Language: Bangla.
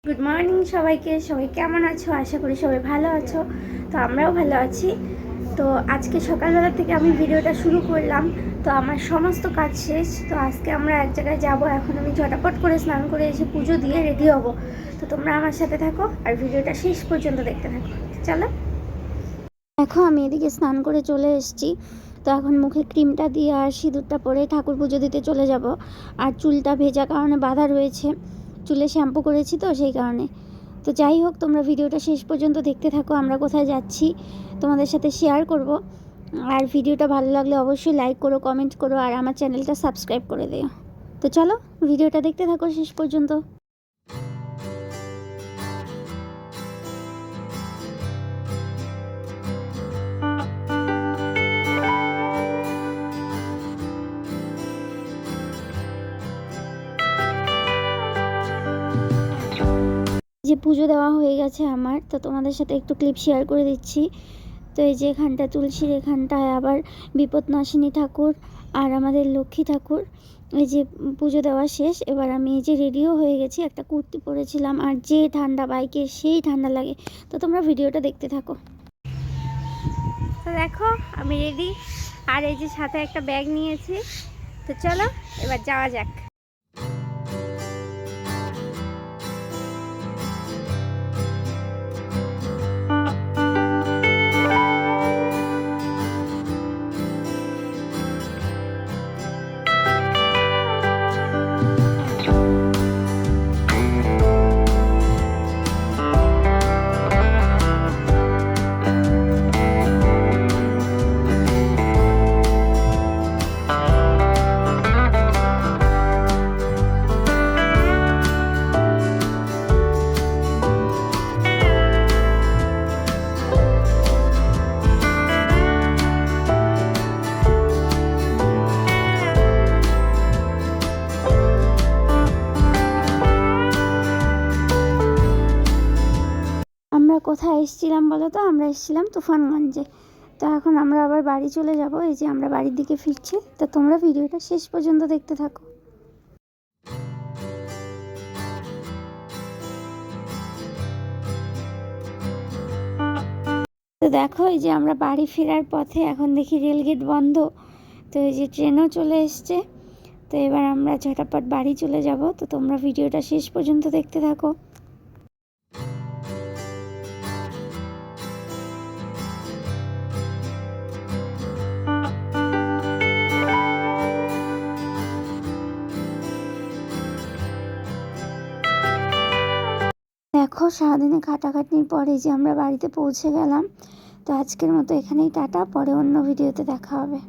গুড মর্নিং সবাইকে। সবাই কেমন আছো? আশা করি সবাই ভালো আছো। তো আমরাও ভালো আছি। তো আজকে সকালবেলা থেকে আমি ভিডিওটা শুরু করলাম। তো আমার সমস্ত কাজ শেষ। তো আজকে আমরা এক জায়গায় যাব। এখন আমি ঝটাপট করে স্নান করে এসে পুজো দিয়ে রেডি হব। তো তোমরা আমার সাথে থাকো আর ভিডিওটা শেষ পর্যন্ত দেখতে থাকো। চলো। দেখো আমি এদিকে স্নান করে চলে এসেছি। তো এখন মুখে ক্রিমটা দিয়ে আর সিঁদুরটা পরে ঠাকুর পুজো দিতে চলে যাব। আর চুলটা ভেজা কারণে বাঁধা রয়েছে, চুলে শ্যাম্পু করেছি তো সেই কারণে। তো যাই হোক, তোমরা ভিডিওটা শেষ পর্যন্ত দেখতে থাকো। আমরা কোথায় যাচ্ছি তোমাদের সাথে শেয়ার করব। আর ভিডিওটা ভালো লাগলে অবশ্যই লাইক করো, কমেন্ট করো আর আমার চ্যানেলটা সাবস্ক্রাইব করে দিও। তো চলো ভিডিওটা দেখতে থাকো শেষ পর্যন্ত। যে পুজো দেওয়া হয়ে গেছে আমার, তো তোমাদের সাথে একটু ক্লিপ শেয়ার করে দিচ্ছি। তো এই যে এখানটা তুলসীর এখানটায় আবার বিপদনাশিনী ঠাকুর আর আমাদের লক্ষ্মী ঠাকুর। এই যে পুজো দেওয়া শেষ। এবার আমি এই যে রেডিও হয়ে গেছি, একটা কুর্তি পরেছিলাম আর যে ঠান্ডা বাইকে সেই ঠান্ডা লাগে। তো তোমরা ভিডিওটা দেখতে থাকো। তো দেখো আমি রেডি, আর এই যে সাথে একটা ব্যাগ নিয়েছি। তো চলো এবার যাওয়া যাক। আমরা কোথায় এসেছিলাম বলো তো? আমরা এসেছিলাম তুফানগঞ্জে। তো এখন আমরা আবার বাড়ি চলে যাব। এই যে আমরা বাড়ির দিকে ফিরছি। তো তোমরা ভিডিওটা শেষ পর্যন্ত দেখতে থাকো। তো দেখো এই যে আমরা বাড়ি ফেরার পথে, এখন দেখি রেলগেট বন্ধ। তো এই যে ট্রেনও চলে এসছে। তো এবার আমরা ঝটাপট বাড়ি চলে যাব। তো তোমরা ভিডিওটা শেষ পর্যন্ত দেখতে থাকো। দেখো সারাদিনে খাটাখাটনির পরে যে আমরা বাড়িতে পৌঁছে গেলাম। তো আজকের মতো এখানেই টাটা, পরে অন্য ভিডিওতে দেখা হবে।